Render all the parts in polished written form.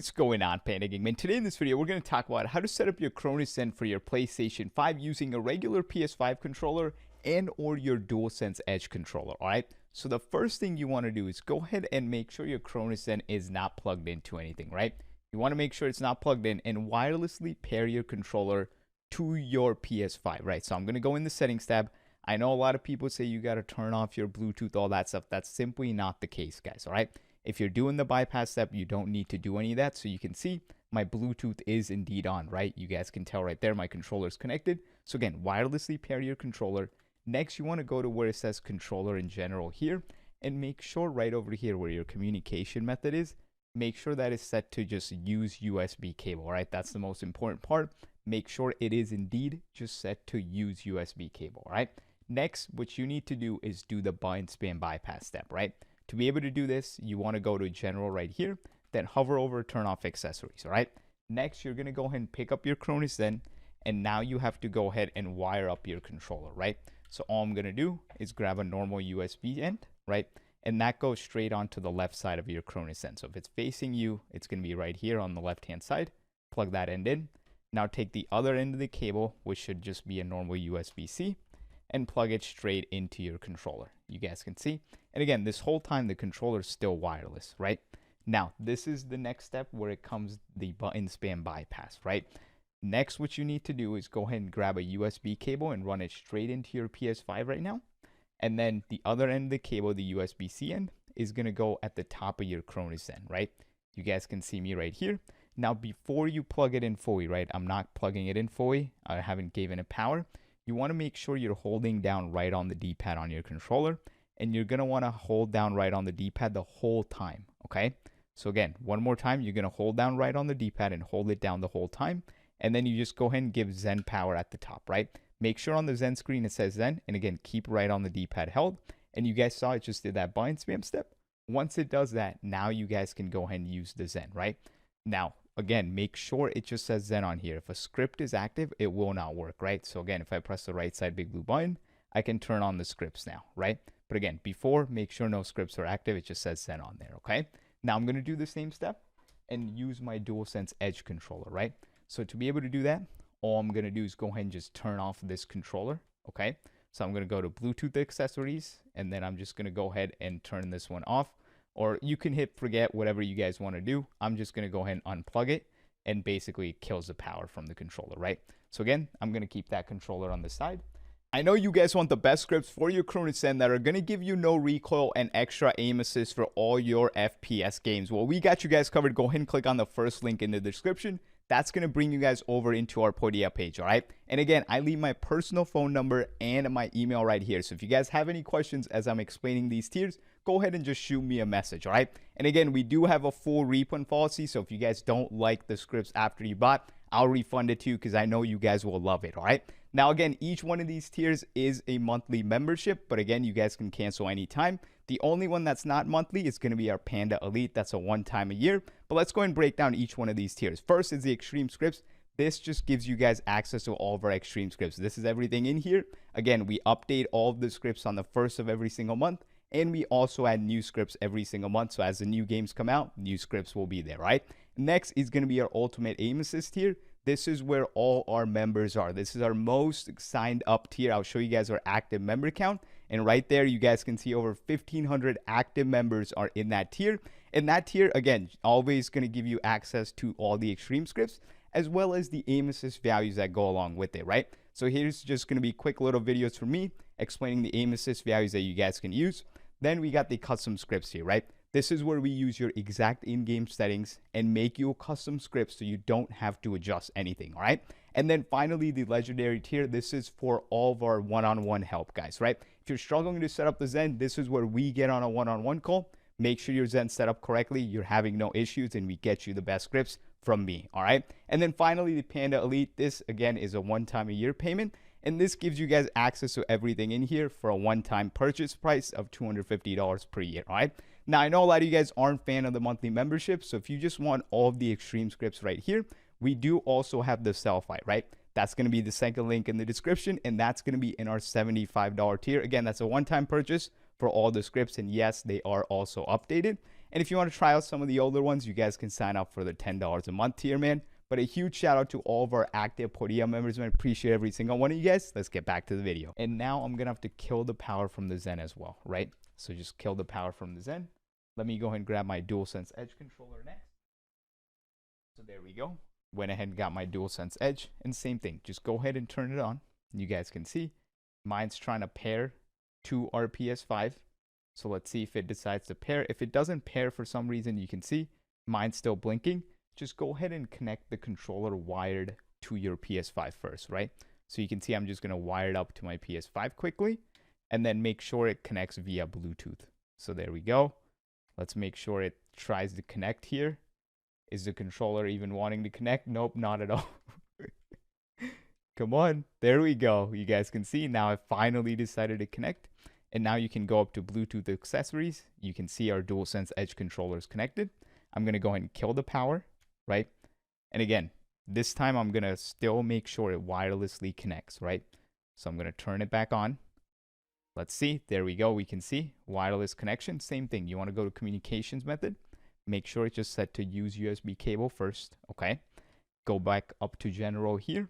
What's going on, Panda Gang? Man, today in this video, we're going to talk about how to set up your Cronus Zen for your PlayStation 5 using a regular PS5 controller and or your DualSense Edge controller, alright? So the first thing you want to do is go ahead and make sure your Cronus Zen is not plugged into anything, right? You want to make sure it's not plugged in and wirelessly pair your controller to your PS5, right? So I'm going to go in the settings tab. I know a lot of people say you got to turn off your Bluetooth, all that stuff. That's simply not the case, guys, alright? If you're doing the bypass step, you don't need to do any of that. So you can see my Bluetooth is indeed on, right? You guys can tell right there my controller is connected. So again, wirelessly pair your controller. Next, you want to go to where it says controller in general here and make sure right over here where your communication method is, make sure that is set to just use USB cable, right? That's the most important part. Make sure it is indeed just set to use USB cable, right? Next, what you need to do is do the bind spam bypass step, right? To be able to do this, you want to go to general right here, then hover over turn off accessories, all right? Next, you're going to go ahead and pick up your Cronus Zen, and now you have to go ahead and wire up your controller, right? So all I'm going to do is grab a normal USB end, right? And that goes straight onto the left side of your Cronus Zen. So if it's facing you, it's going to be right here on the left-hand side. Plug that end in. Now take the other end of the cable, which should just be a normal USB-C, and plug it straight into your controller. You guys can see. And again, this whole time the controller is still wireless, right? Now, this is the next step where it comes the button spam bypass, right? Next, what you need to do is go ahead and grab a USB cable and run it straight into your PS5 right now. And then the other end of the cable, the USB-C end, is going to go at the top of your Cronus Zen, right? You guys can see me right here. Now, before you plug it in fully, right? I'm not plugging it in fully. I haven't given it power. You want to make sure you're holding down right on the D-pad on your controller, and you're going to want to hold down right on the D-pad the whole time, okay? So again, one more time, you're going to hold down right on the D-pad and hold it down the whole time, and then you just go ahead and give Zen power at the top, right? Make sure on the Zen screen it says Zen, and again, keep right on the D-pad held, and you guys saw it just did that bind spam step. Once it does that, now you guys can go ahead and use the Zen, right? Now, again, make sure it just says Zen on here. If a script is active, it will not work, right? So again, if I press the right side big blue button, I can turn on the scripts now, right? But again, before, make sure no scripts are active. It just says Zen on there, okay? Now I'm going to do the same step and use my DualSense Edge controller, right? So to be able to do that, all I'm going to do is go ahead and just turn off this controller, okay? So I'm going to go to Bluetooth accessories, and then I'm just going to go ahead and turn this one off. Or you can hit forget, whatever you guys want to do. I'm just going to go ahead and unplug it, and basically it kills the power from the controller, right? So again, I'm going to keep that controller on the side. I know you guys want the best scripts for your Cronus Zen that are going to give you no recoil and extra aim assist for all your FPS games. Well, we got you guys covered. Go ahead and click on the first link in the description. That's going to bring you guys over into our Podia page, all right? And again, I leave my personal phone number and my email right here. So if you guys have any questions as I'm explaining these tiers, go ahead and just shoot me a message, all right? And again, we do have a full refund policy. So if you guys don't like the scripts after you bought, I'll refund it to you because I know you guys will love it, all right? Now, again, each one of these tiers is a monthly membership, but again, you guys can cancel anytime. The only one that's not monthly is going to be our Panda Elite. That's a one-time a year. But let's go ahead and break down each one of these tiers. First is the Extreme Scripts. This just gives you guys access to all of our Extreme Scripts. This is everything in here. Again, we update all of the scripts on the first of every single month, and we also add new scripts every single month. So as the new games come out, new scripts will be there, right? Next is going to be our Ultimate Aim Assist tier. This is where all our members are. This is our most signed up tier. I'll show you guys our active member count. And right there, you guys can see over 1,500 active members are in that tier. And that tier, again, always going to give you access to all the extreme scripts, as well as the aim assist values that go along with it, right? So here's just going to be quick little videos from me explaining the aim assist values that you guys can use. Then we got the custom scripts here, right? This is where we use your exact in-game settings and make you a custom script so you don't have to adjust anything, all right? And then finally, the legendary tier. This is for all of our one-on-one help, guys, right? If you're struggling to set up the Zen, this is where we get on a one-on-one call. Make sure your Zen's set up correctly, you're having no issues, and we get you the best scripts from me, all right? And then finally, the Panda Elite. This, again, is a one-time a year payment. And this gives you guys access to everything in here for a one-time purchase price of $250 per year, all right? Now, I know a lot of you guys aren't fan of the monthly membership, so if you just want all of the extreme scripts right here, we do also have the Self-Fight, right? That's going to be the second link in the description, and that's going to be in our $75 tier. Again, that's a one-time purchase for all the scripts, and yes, they are also updated. And if you want to try out some of the older ones, you guys can sign up for the $10 a month tier, man. But a huge shout out to all of our active Podia members, man. Appreciate every single one of you guys. Let's get back to the video. And now I'm going to have to kill the power from the Zen as well, right? So just kill the power from the Zen. Let me go ahead and grab my DualSense Edge controller next. So there we go. Went ahead and got my DualSense Edge. And same thing, just go ahead and turn it on. You guys can see mine's trying to pair to our PS5. So let's see if it decides to pair. If it doesn't pair for some reason, you can see mine's still blinking. Just go ahead and connect the controller wired to your PS5 first, right? So you can see I'm just going to wire it up to my PS5 quickly and then make sure it connects via Bluetooth. So there we go. Let's make sure it tries to connect here. Is the controller even wanting to connect? Nope, not at all. Come on. There we go. You guys can see now I finally decided to connect. And now you can go up to Bluetooth accessories. You can see our DualSense Edge controller is connected. I'm going to go ahead and kill the power, right? And again, this time I'm going to still make sure it wirelessly connects, right? So I'm going to turn it back on. Let's see. There we go. We can see wireless connection. Same thing. You want to go to communications method. Make sure it's just set to use USB cable first, okay? Go back up to general here.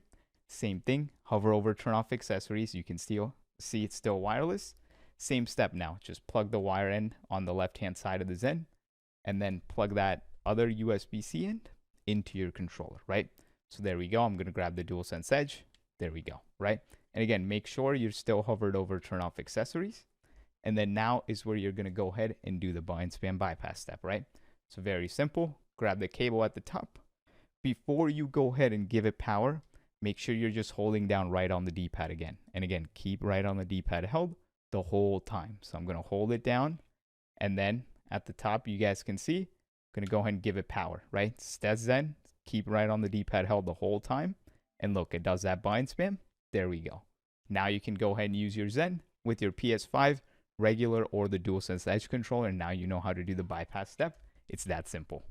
Same thing. Hover over turn off accessories. You can still see it's still wireless. Same step now. Just plug the wire in on the left-hand side of the Zen and then plug that other USB-C end into your controller, right? So there we go. I'm going to grab the DualSense Edge. There we go, right? And again, make sure you're still hovered over turn off accessories. And then now is where you're going to go ahead and do the bind spam bypass step, right? So very simple. Grab the cable at the top. Before you go ahead and give it power, make sure you're just holding down right on the D-pad again. And again, keep right on the D-pad held the whole time. So I'm going to hold it down. And then at the top, you guys can see, I'm going to go ahead and give it power, right? That's Zen. Keep right on the D-pad held the whole time. And look, it does that bind spam. There we go. Now you can go ahead and use your Zen with your PS5, regular or the DualSense Edge controller. And now you know how to do the bypass step. It's that simple.